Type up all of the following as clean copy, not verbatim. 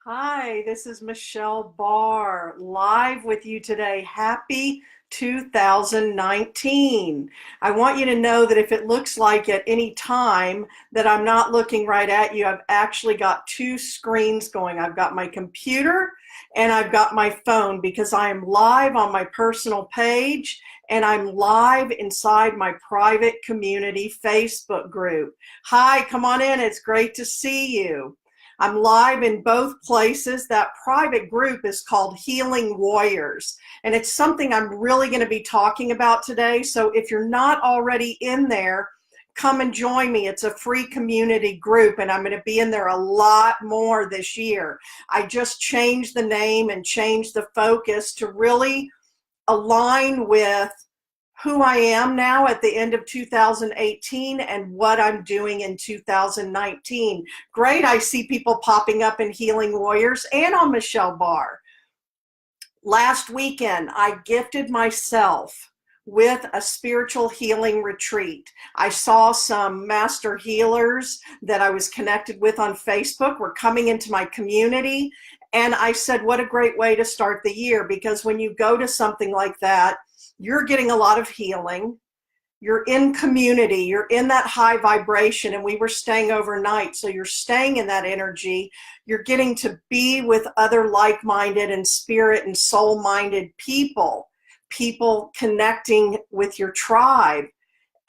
Hi, this is Michelle Barr, live with you today. Happy 2019. I want you to know that if it looks like at any time that I'm not looking right at you, I've actually got two screens going. I've got my computer and I've got my phone because I am live on my personal page and I'm live inside my private community Facebook group. Hi, come on in. It's great to see you. I'm live in both places. That private group is called Healing Warriors, and it's something I'm really going to be talking about today. So if you're not already in there, come and join me. It's a free community group, and I'm going to be in there a lot more this year. I just changed the name and changed the focus to really align with who I am now at the end of 2018 and what I'm doing in 2019. Great, I see people popping up in Healing Warriors and on Michelle Barr. Last weekend, I gifted myself with a spiritual healing retreat. I saw some master healers that I was connected with on Facebook were coming into my community, and I said, what a great way to start the year, because when you go to something like that, you're getting a lot of healing. You're in community, you're in that high vibration, and we were staying overnight, so you're staying in that energy. You're getting to be with other like-minded and spirit and soul-minded people connecting with your tribe,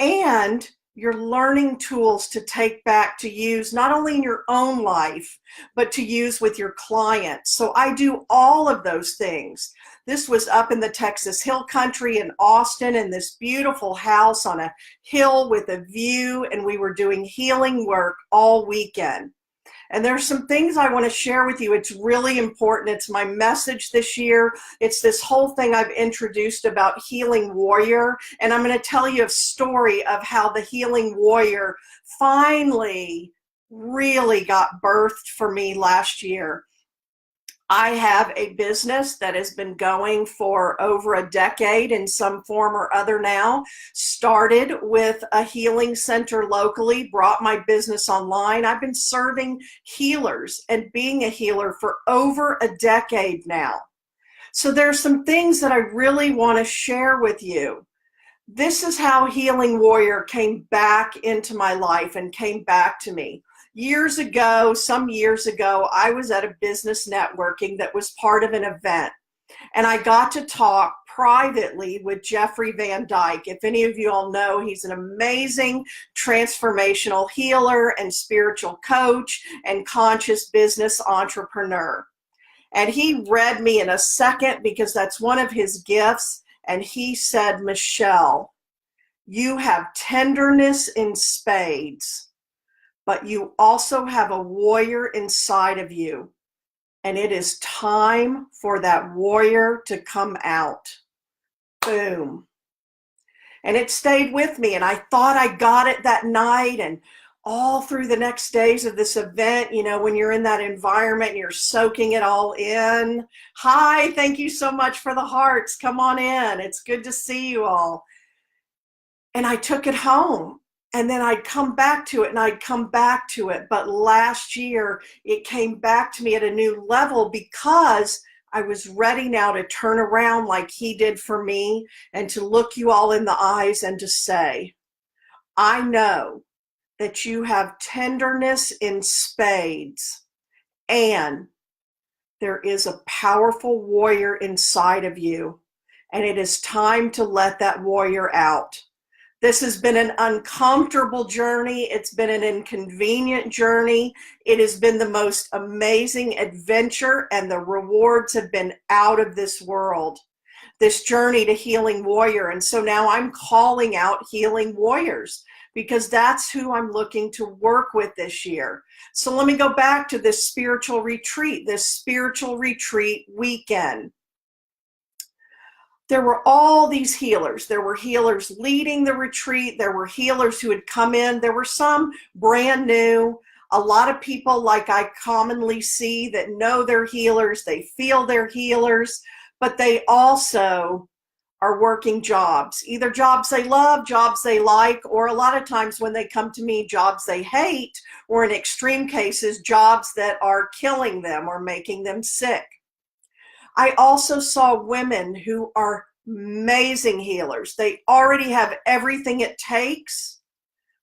and you're learning tools to take back to use not only in your own life, but to use with your clients. So I do all of those things. This was up in the Texas Hill Country in Austin, in this beautiful house on a hill with a view, and we were doing healing work all weekend. And there's some things I want to share with you. It's really important. It's my message this year. It's this whole thing I've introduced about Healing Warrior. And I'm going to tell you a story of how the Healing Warrior finally really got birthed for me last year. I have a business that has been going for over a decade in some form or other now. Started with a healing center locally, brought my business online. I've been serving healers and being a healer for over a decade now. So there's some things that I really want to share with you. This is how Healing Warrior came back into my life and came back to me. Years ago, some years ago, I was at a business networking that was part of an event, and I got to talk privately with Jeffrey Van Dyke. If any of you all know, he's an amazing transformational healer and spiritual coach and conscious business entrepreneur. And he read me in a second because that's one of his gifts. And he said, Michelle, you have tenderness in spades, but you also have a warrior inside of you. And it is time for that warrior to come out. Boom. And it stayed with me. And I thought I got it that night. And all through the next days of this event, you know, when you're in that environment and you're soaking it all in. Hi, thank you so much for the hearts. Come on in. It's good to see you all. And I took it home. And then I'd come back to it and I'd come back to it. But last year, it came back to me at a new level because I was ready now to turn around like he did for me and to look you all in the eyes and to say, I know that you have tenderness in spades, and there is a powerful warrior inside of you, and it is time to let that warrior out. This has been an uncomfortable journey. It's been an inconvenient journey. It has been the most amazing adventure, and the rewards have been out of this world. This journey to Healing Warrior. And so now I'm calling out Healing Warriors because that's who I'm looking to work with this year. So let me go back to this spiritual retreat weekend. There were all these healers. There were healers leading the retreat. There were healers who had come in. There were some brand new. A lot of people like I commonly see that know they're healers. They feel they're healers, but they also are working jobs, either jobs they love, jobs they like, or a lot of times when they come to me, jobs they hate, or in extreme cases, jobs that are killing them or making them sick. I also saw women who are amazing healers. They already have everything it takes,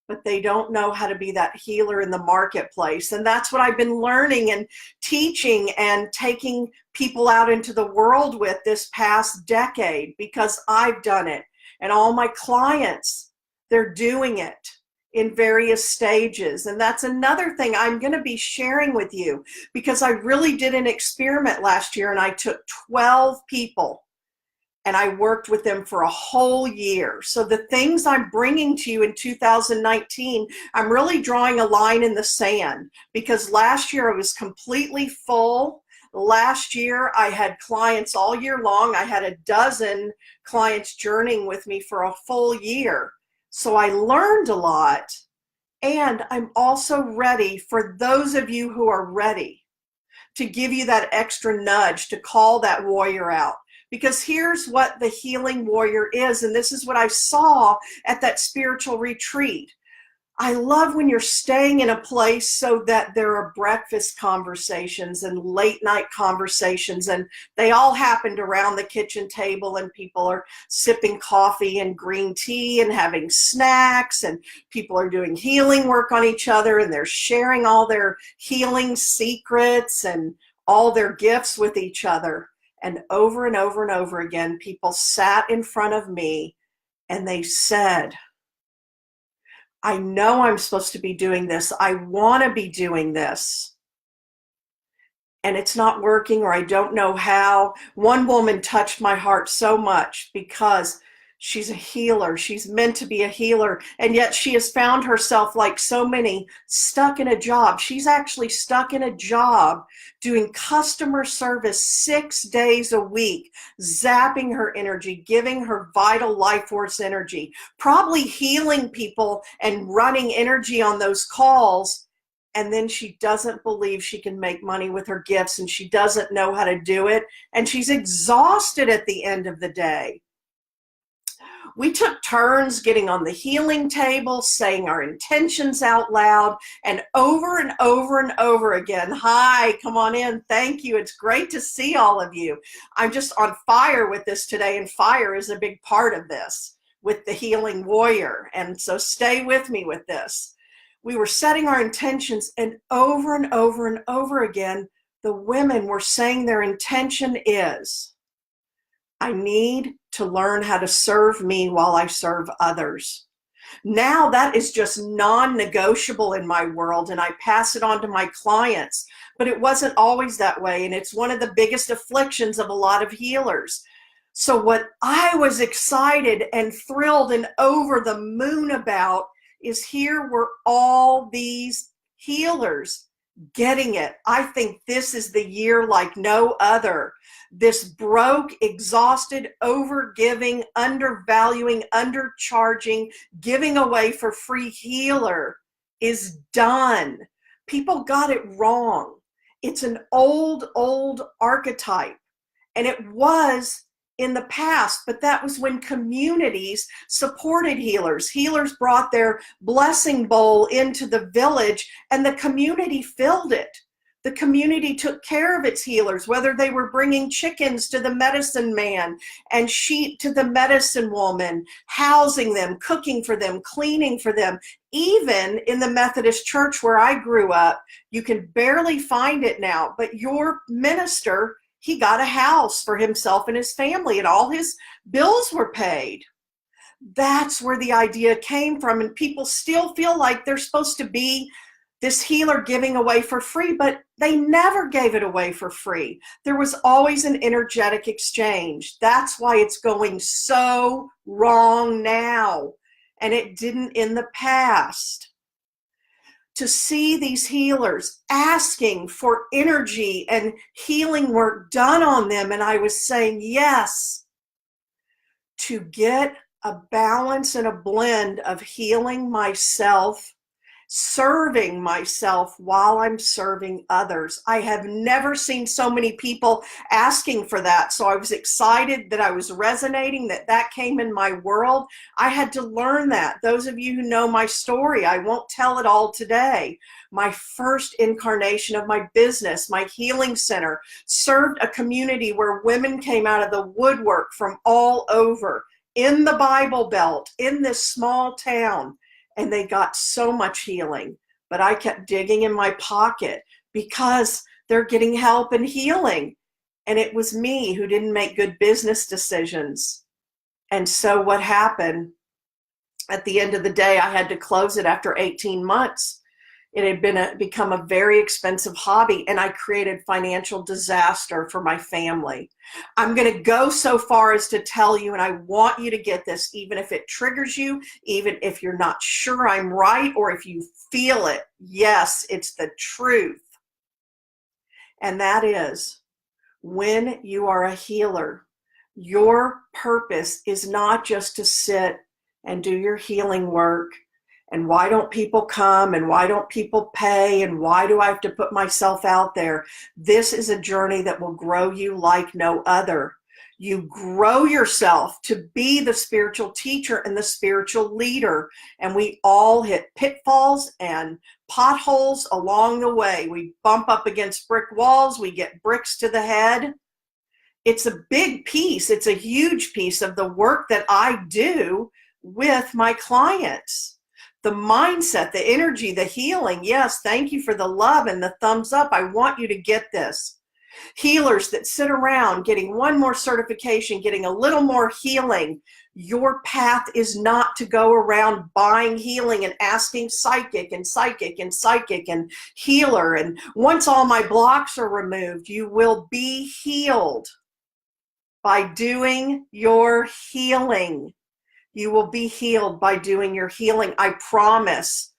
but they don't know how to be that healer in the marketplace. And that's what I've been learning and teaching and taking people out into the world with this past decade, because I've done it. And all my clients, they're doing it in various stages. And that's another thing I'm going to be sharing with you, because I really did an experiment last year, and I took 12 people and I worked with them for a whole year. So the things I'm bringing to you in 2019, I'm really drawing a line in the sand, because last year I was completely full. Last year I had clients all year long. I had a dozen clients journeying with me for a full year. So I learned a lot, and I'm also ready for those of you who are ready to give you that extra nudge to call that warrior out. Because here's what the healing warrior is, and this is what I saw at that spiritual retreat. I love when you're staying in a place so that there are breakfast conversations and late night conversations, and they all happened around the kitchen table, and people are sipping coffee and green tea and having snacks, and people are doing healing work on each other, and they're sharing all their healing secrets and all their gifts with each other. And over and over and over again, people sat in front of me and they said, I know I'm supposed to be doing this. I want to be doing this, and it's not working, or I don't know how. One woman touched my heart so much, because she's a healer. She's meant to be a healer, and yet she has found herself, like so many, stuck in a job. She's actually stuck in a job doing customer service 6 days a week, zapping her energy, giving her vital life force energy, probably healing people and running energy on those calls. And then she doesn't believe she can make money with her gifts, and she doesn't know how to do it. And she's exhausted at the end of the day. We took turns getting on the healing table, saying our intentions out loud, and over and over again. Hi, come on in. Thank you. It's great to see all of you. I'm just on fire with this today, and fire is a big part of this with the healing warrior. And so stay with me with this. We were setting our intentions, and over again, the women were saying their intention is, I need to learn how to serve me while I serve others. Now that is just non-negotiable in my world, and I pass it on to my clients. But it wasn't always that way, and it's one of the biggest afflictions of a lot of healers. So what I was excited and thrilled and over the moon about is, here were all these healers getting it. I think this is the year like no other. This broke, exhausted, overgiving, undervaluing, undercharging, giving away for free healer is done. People got it wrong. It's an old archetype, and it was in the past, but that was when communities supported healers. Healers brought their blessing bowl into the village, and the community filled it. The community took care of its healers, whether they were bringing chickens to the medicine man and sheep to the medicine woman, housing them, cooking for them, cleaning for them. Even in the Methodist church where I grew up, you can barely find it now, but your minister, he got a house for himself and his family, and all his bills were paid. That's where the idea came from, and people still feel like they're supposed to be this healer giving away for free, but they never gave it away for free. There was always an energetic exchange. That's why it's going so wrong now, and it didn't in the past. To see these healers asking for energy and healing work done on them, and I was saying yes, to get a balance and a blend of healing myself serving myself while I'm serving others. I have never seen so many people asking for that. So I was excited that I was resonating, that came in my world. I had to learn that. Those of you who know my story, I won't tell it all today. My first incarnation of my business, my healing center, served a community where women came out of the woodwork from all over in the Bible Belt, in this small town. And they got so much healing, but I kept digging in my pocket because they're getting help and healing. And it was me who didn't make good business decisions. And so what happened at the end of the day, I had to close it after 18 months. It had become a very expensive hobby, and I created financial disaster for my family. I'm going to go so far as to tell you, and I want you to get this, even if it triggers you, even if you're not sure I'm right, or if you feel it. Yes, it's the truth. And that is, when you are a healer, your purpose is not just to sit and do your healing work. And why don't people come? And why don't people pay? And why do I have to put myself out there? This is a journey that will grow you like no other. You grow yourself to be the spiritual teacher and the spiritual leader. And we all hit pitfalls and potholes along the way. We bump up against brick walls. We get bricks to the head. It's a big piece. It's a huge piece of the work that I do with my clients. The mindset, the energy, the healing. Yes, thank you for the love and the thumbs up. I want you to get this. Healers that sit around getting one more certification, getting a little more healing. Your path is not to go around buying healing and asking psychic and psychic and psychic and healer. And once all my blocks are removed, you will be healed by doing your healing. You will be healed by doing your healing. I promise.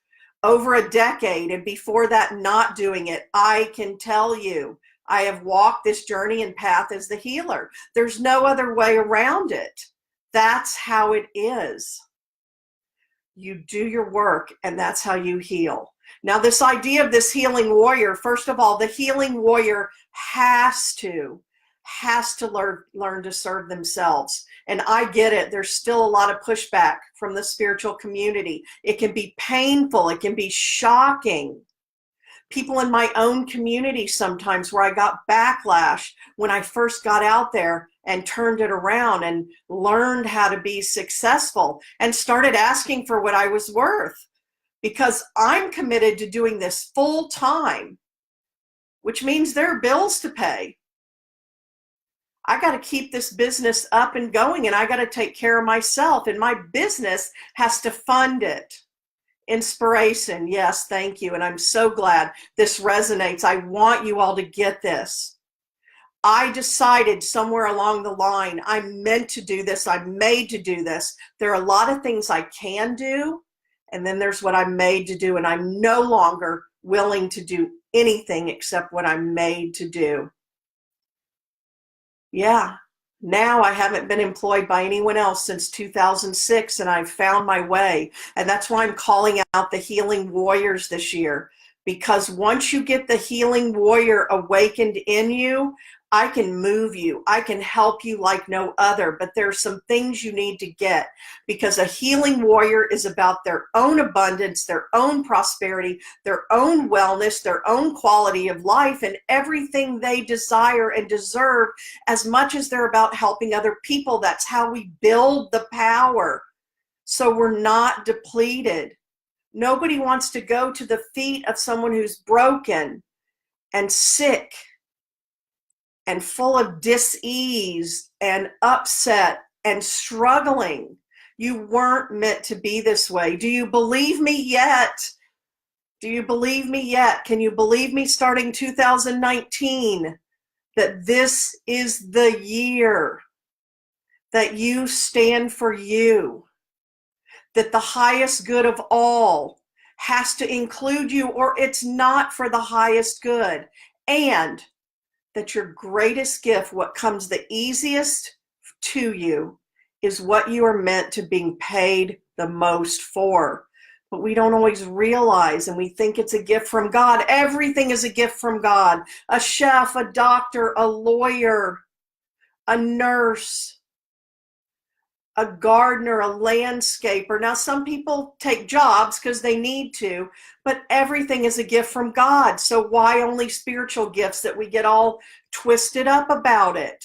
Over a decade, and before that, not doing it, I can tell you, I have walked this journey and path as the healer. There's no other way around it. That's how it is. You do your work, and that's how you heal. Now, this idea of this healing warrior, first of all, the healing warrior has to learn to serve themselves. And I get it. There's still a lot of pushback from the spiritual community. It can be painful. It can be shocking. People in my own community sometimes where I got backlash when I first got out there and turned it around and learned how to be successful and started asking for what I was worth, because I'm committed to doing this full time, which means there are bills to pay. I got to keep this business up and going, and I got to take care of myself, and my business has to fund it. Inspiration. Yes, thank you. And I'm so glad this resonates. I want you all to get this. I decided somewhere along the line, I'm meant to do this. I'm made to do this. There are a lot of things I can do, and then there's what I'm made to do, and I'm no longer willing to do anything except what I'm made to do. Yeah, now I haven't been employed by anyone else since 2006, and I've found my way. And that's why I'm calling out the healing warriors this year, because once you get the healing warrior awakened in you, I can move you. I can help you like no other, but there's some things you need to get, because a healing warrior is about their own abundance, their own prosperity, their own wellness, their own quality of life, and everything they desire and deserve, as much as they're about helping other people. That's how we build the power, so we're not depleted. Nobody wants to go to the feet of someone who's broken and sick and full of dis-ease and upset and struggling. You weren't meant to be this way. Do you believe me yet? Do you believe me yet? Can you believe me starting 2019 that this is the year that you stand for you, that the highest good of all has to include you, or it's not for the highest good, and that your greatest gift, what comes the easiest to you, is what you are meant to be paid the most for. but we don't always realize, and we think it's a gift from God. Everything is a gift from God. A chef, a doctor, a lawyer, a nurse, a gardener, a landscaper. Now, some people take jobs because they need to, but everything is a gift from God. So why only spiritual gifts that we get all twisted up about it?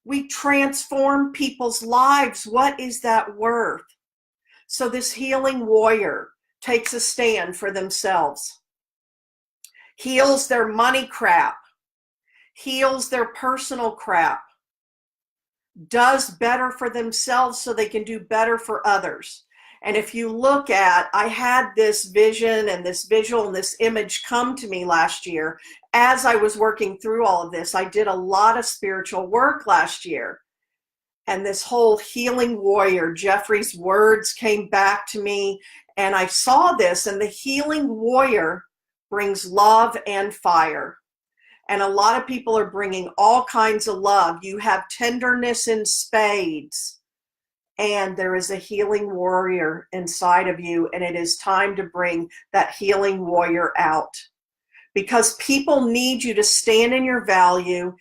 We transform people's lives. What is that worth? So this healing warrior takes a stand for themselves, heals their money crap, heals their personal crap, does better for themselves so they can do better for others. And if you look at, I had this vision and this visual and this image come to me last year as I was working through all of this. I did a lot of spiritual work last year. And this whole healing warrior, Jeffrey's words came back to me, and I saw this, and the healing warrior brings love and fire. And a lot of people are bringing all kinds of love. You have tenderness in spades, and there is a healing warrior inside of you, and it is time to bring that healing warrior out, because people need you to stand in your value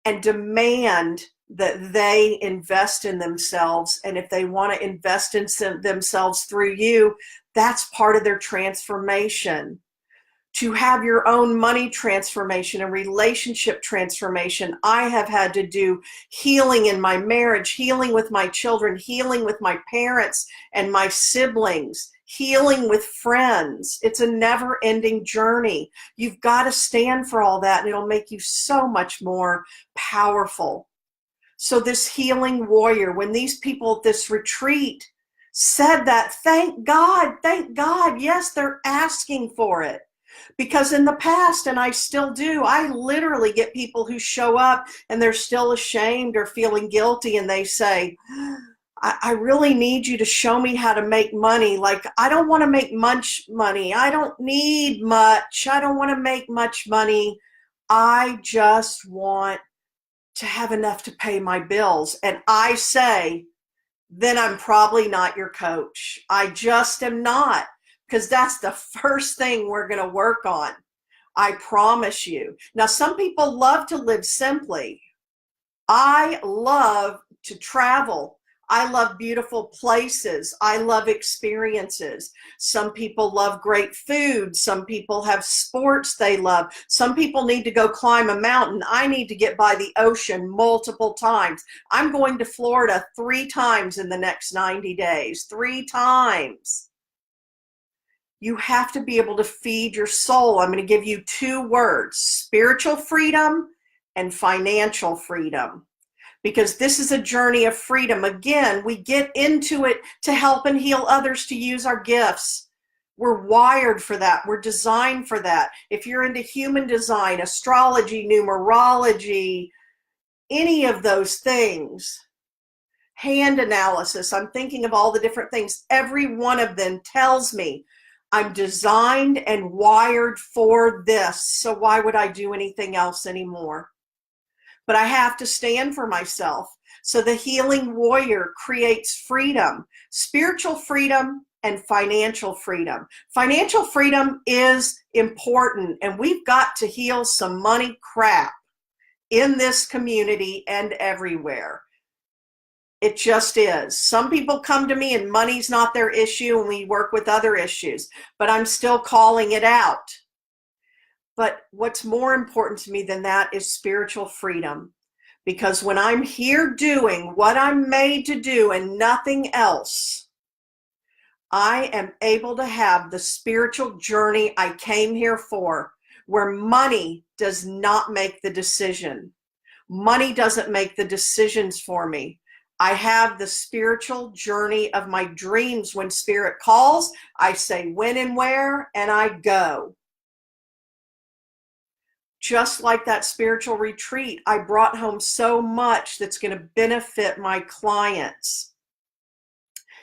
and demand that they invest in themselves. And if they want to invest in themselves through you, that's part of their transformation. To have your own money transformation and relationship transformation, I have had to do healing in my marriage, healing with my children, healing with my parents and my siblings, healing with friends. It's a never-ending journey. You've got to stand for all that, and it'll make you so much more powerful. So this healing warrior, when these people at this retreat said that, thank God, yes, they're asking for it. Because in the past, and I still do, I literally get people who show up and they're still ashamed or feeling guilty, and they say, I really need you to show me how to make money. Like, I don't want to make much money. I don't need much. I don't want to make much money. I just want to have enough to pay my bills. And I say, then I'm probably not your coach. I just am not, because that's the first thing we're going to work on. I promise you. Now, some people love to live simply. I love to travel. I love beautiful places. I love experiences. Some people love great food. Some people have sports they love. Some people need to go climb a mountain. I need to get by the ocean multiple times. I'm going to Florida 3 times in the next 90 days. 3 times. You have to be able to feed your soul. I'm going to give you 2 words: spiritual freedom and financial freedom. Because this is a journey of freedom. Again, we get into it to help and heal others, to use our gifts. We're wired for that. We're designed for that. If you're into human design, astrology, numerology, any of those things, hand analysis, I'm thinking of all the different things. Every one of them tells me I'm designed and wired for this. So why would I do anything else anymore? But I have to stand for myself. So the healing warrior creates freedom, spiritual freedom and financial freedom. Financial freedom is important, and we've got to heal some money crap in this community and everywhere. It just is. Some people come to me and money's not their issue, and we work with other issues, but I'm still calling it out. But what's more important to me than that is spiritual freedom. Because when I'm here doing what I'm made to do and nothing else, I am able to have the spiritual journey I came here for, where money does not make the decision. Money doesn't make the decisions for me. I have the spiritual journey of my dreams. When spirit calls, I say when and where, and I go. Just like that spiritual retreat, I brought home so much that's going to benefit my clients.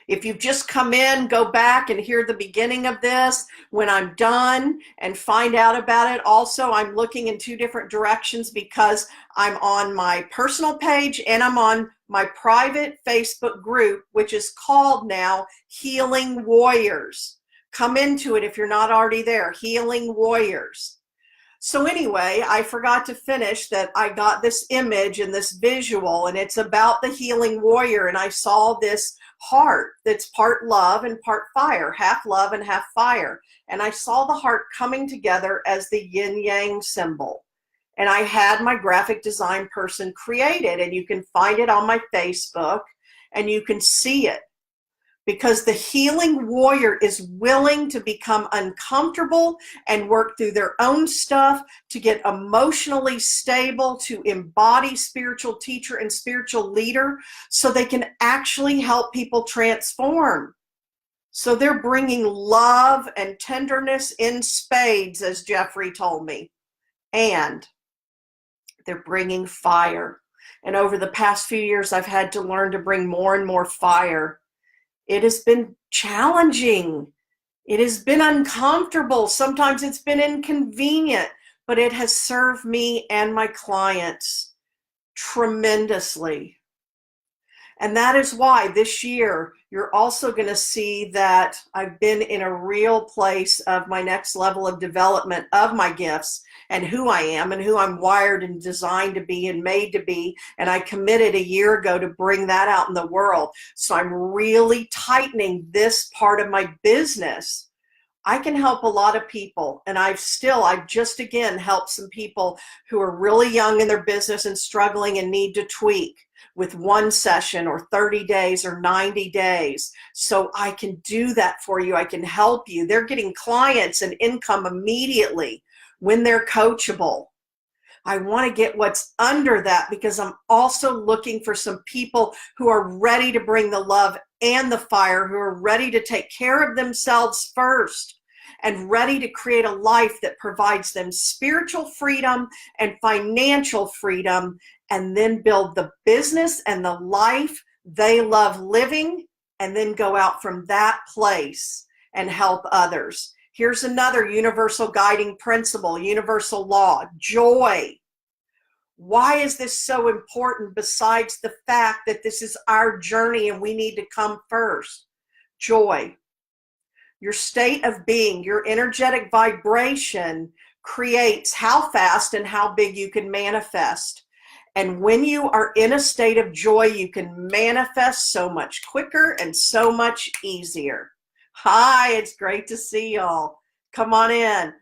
If you've just come in, go back and hear the beginning of this when I'm done and find out about it. Also, I'm looking in 2 different directions, because I'm on my personal page and I'm on my private Facebook group, which is called now Healing Warriors. Come into it if you're not already there. Healing Warriors. So anyway, I forgot to finish that I got this image and this visual, and it's about the healing warrior, and I saw this heart that's part love and part fire, half love and half fire. And I saw the heart coming together as the yin yang symbol. And I had my graphic design person create it, and you can find it on my Facebook and you can see it. Because the healing warrior is willing to become uncomfortable and work through their own stuff to get emotionally stable, to embody spiritual teacher and spiritual leader so they can actually help people transform. So they're bringing love and tenderness in spades, as Jeffrey told me. And they're bringing fire. And over the past few years, I've had to learn to bring more and more fire. It has been challenging. It has been uncomfortable. Sometimes it's been inconvenient, but it has served me and my clients tremendously. And that is why this year you're also going to see that I've been in a real place of my next level of development of my gifts and who I am and who I'm wired and designed to be and made to be. And I committed a year ago to bring that out in the world. So I'm really tightening this part of my business. I can help a lot of people, and I've just again helped some people who are really young in their business and struggling and need to tweak with one session or 30 days or 90 days. So I can do that for you. I can help you. They're getting clients and income immediately when they're coachable. I want to get what's under that because I'm also looking for some people who are ready to bring the love and the fire, who are ready to take care of themselves first and ready to create a life that provides them spiritual freedom and financial freedom, and then build the business and the life they love living, and then go out from that place and help others. Here's another universal guiding principle, universal law, joy. Why is this so important besides the fact that this is our journey and we need to come first? Joy. Your state of being, your energetic vibration creates how fast and how big you can manifest. And when you are in a state of joy, you can manifest so much quicker and so much easier. Hi, it's great to see y'all. Come on in.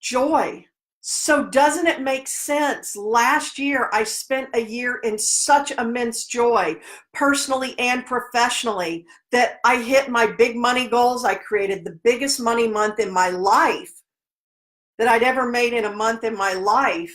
Joy. So doesn't it make sense? Last year, I spent a year in such immense joy, personally and professionally, that I hit my big money goals. I created the biggest money month in my life that I'd ever made in a month in my life.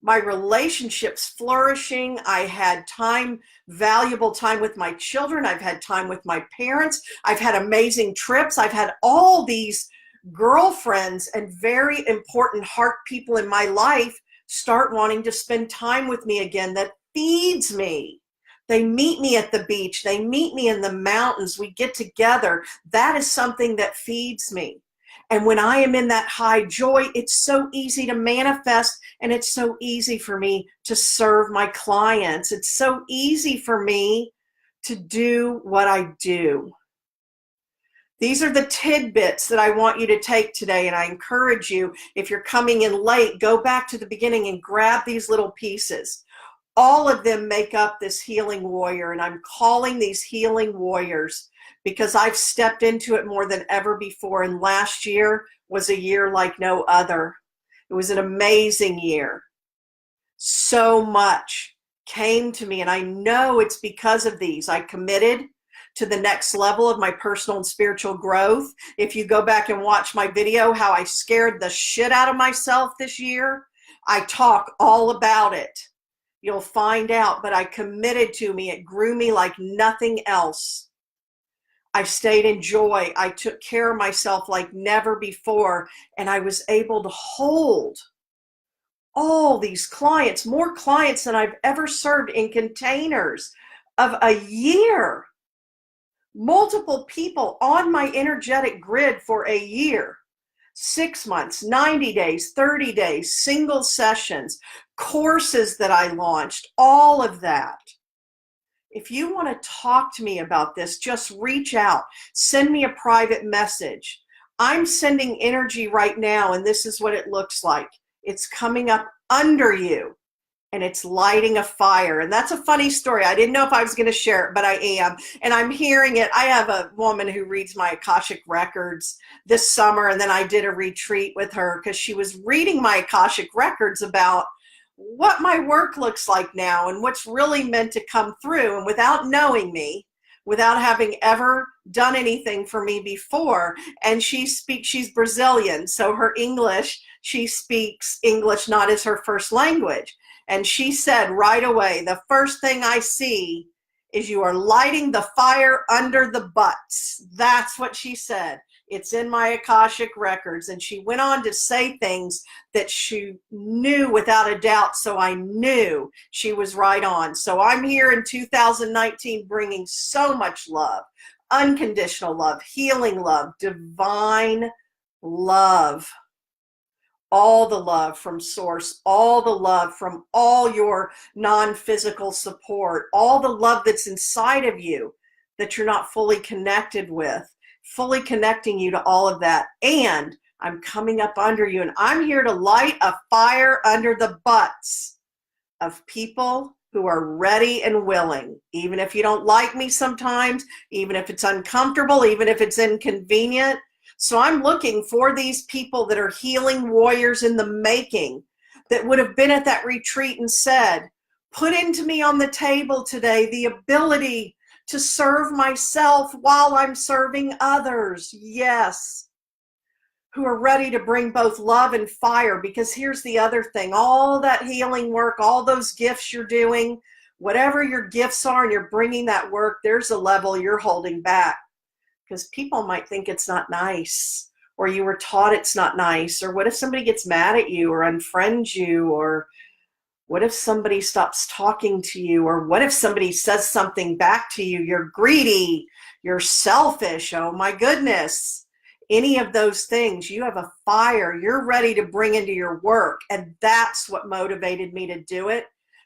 My relationships flourishing. I had time, valuable time with my children. I've had time with my parents. I've had amazing trips. I've had all these girlfriends and very important heart people in my life start wanting to spend time with me again. That feeds me. They meet me at the beach. They meet me in the mountains. We get together. That is something that feeds me. And when I am in that high joy, it's so easy to manifest, and it's so easy for me to serve my clients. It's so easy for me to do what I do. These are the tidbits that I want you to take today, and I encourage you, if you're coming in late, go back to the beginning and grab these little pieces. All of them make up this healing warrior, and I'm calling these healing warriors because I've stepped into it more than ever before, and last year was a year like no other. It was an amazing year. So much came to me, and I know it's because of these. I committed to the next level of my personal and spiritual growth. If you go back and watch my video, how I scared the shit out of myself this year, I talk all about it. You'll find out, but I committed to me. It grew me like nothing else. I stayed in joy. I took care of myself like never before, and I was able to hold all these clients, more clients than I've ever served in containers of a year. Multiple people on my energetic grid for a year. 6 months, 90 days, 30 days, single sessions, courses that I launched, all of that. If you want to talk to me about this, just reach out. Send me a private message. I'm sending energy right now, and this is what it looks like. It's coming up under you, and it's lighting a fire. And that's a funny story. I didn't know if I was going to share it, but I am. And I'm hearing it. I have a woman who reads my Akashic records this summer, and then I did a retreat with her because she was reading my Akashic records about what my work looks like now and what's really meant to come through. And without knowing me, without having ever done anything for me before, and she's Brazilian, so her English, she speaks English not as her first language. And she said right away, the first thing I see is you are lighting the fire under the butts. That's what she said. It's in my Akashic records. And she went on to say things that she knew without a doubt, so I knew she was right on. So I'm here in 2019 bringing so much love, unconditional love, healing love, divine love, all the love from source, all the love from all your non-physical support, all the love that's inside of you that you're not fully connected with, fully connecting you to all of that. And I'm coming up under you, and I'm here to light a fire under the butts of people who are ready and willing, even if you don't like me sometimes, even if it's uncomfortable, even if it's inconvenient. So I'm looking for these people that are healing warriors in the making, that would have been at that retreat and said, put into me on the table today the ability to serve myself while I'm serving others. Yes. Who are ready to bring both love and fire. Because here's the other thing, all that healing work, all those gifts you're doing, whatever your gifts are, and you're bringing that work, there's a level you're holding back. Because people might think it's not nice, or you were taught it's not nice, or what if somebody gets mad at you or unfriends you, or what if somebody stops talking to you, or what if somebody says something back to you? You're greedy, you're selfish, oh my goodness. Any of those things, you have a fire you're ready to bring into your work. And that's what motivated me to do it,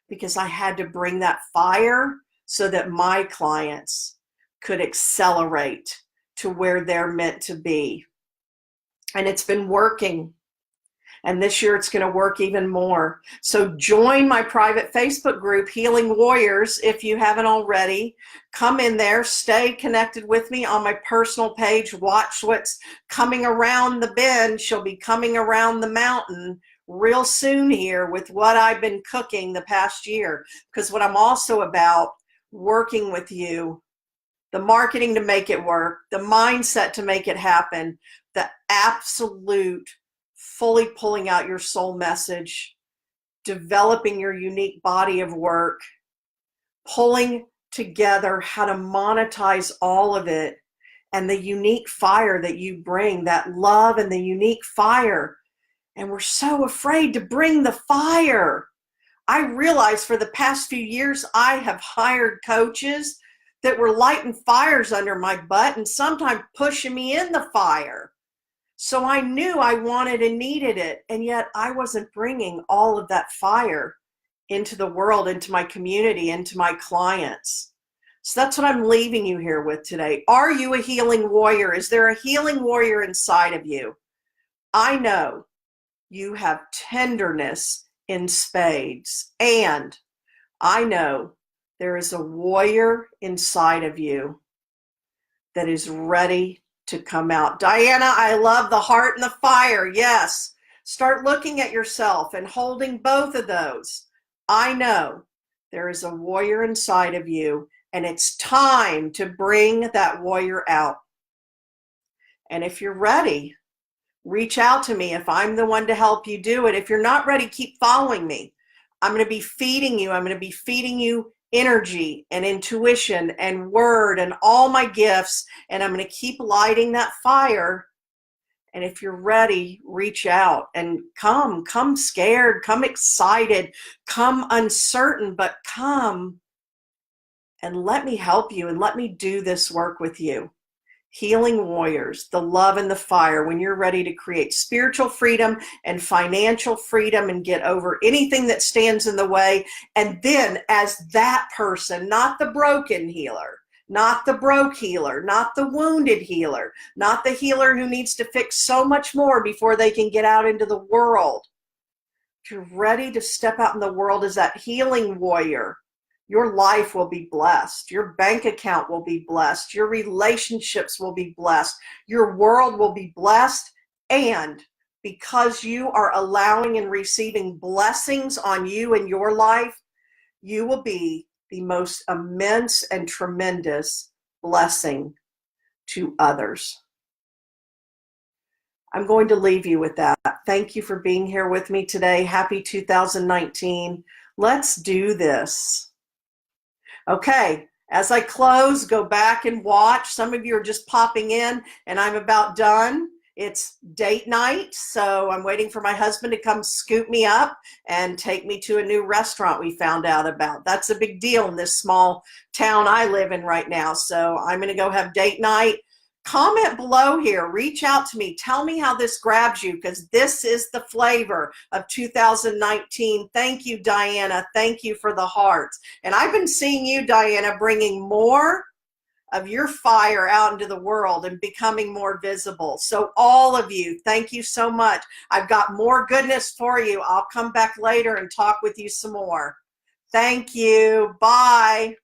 because I had to bring that fire so that my clients could accelerate to where they're meant to be. And it's been working. And this year it's going to work even more. So join my private Facebook group, Healing Warriors, if you haven't already. Come in there, stay connected with me on my personal page. Watch what's coming around the bend. She'll be coming around the mountain real soon here with what I've been cooking the past year. Because what I'm also about, working with you, the marketing to make it work, the mindset to make it happen, the absolute fully pulling out your soul message, developing your unique body of work, pulling together how to monetize all of it, and the unique fire that you bring, that love and the unique fire. And we're so afraid to bring the fire. I realize for the past few years, I have hired coaches that were lighting fires under my butt and sometimes pushing me in the fire. So I knew I wanted and needed it, and yet I wasn't bringing all of that fire into the world, into my community, into my clients. So that's what I'm leaving you here with today. Are you a healing warrior? Is there a healing warrior inside of you? I know you have tenderness in spades, and I know there is a warrior inside of you that is ready to come out. Diana, I love the heart and the fire. Yes. Start looking at yourself and holding both of those. I know there is a warrior inside of you, and it's time to bring that warrior out. And if you're ready, reach out to me if I'm the one to help you do it. If you're not ready, keep following me. I'm going to be feeding you. I'm going to be feeding you energy and intuition and word and all my gifts, and I'm going to keep lighting that fire. And if you're ready, reach out and come scared, come excited, come uncertain, but come and let me help you and let me do this work with you. Healing warriors, the love and the fire, when you're ready to create spiritual freedom and financial freedom and get over anything that stands in the way. And then as that person, not the broken healer, not the broke healer, not the wounded healer, not the healer who needs to fix so much more before they can get out into the world. If you're ready to step out in the world as that healing warrior, your life will be blessed. Your bank account will be blessed. Your relationships will be blessed. Your world will be blessed. And because you are allowing and receiving blessings on you and your life, you will be the most immense and tremendous blessing to others. I'm going to leave you with that. Thank you for being here with me today. Happy 2019. Let's do this. Okay, as I close, go back and watch. Some of you are just popping in, and I'm about done. It's date night, so I'm waiting for my husband to come scoop me up and take me to a new restaurant we found out about. That's a big deal in this small town I live in right now. So I'm going to go have date night. Comment below here. Reach out to me. Tell me how this grabs you, because this is the flavor of 2019. Thank you, Diana. Thank you for the hearts. And I've been seeing you, Diana, bringing more of your fire out into the world and becoming more visible. So all of you, thank you so much. I've got more goodness for you. I'll come back later and talk with you some more. Thank you. Bye.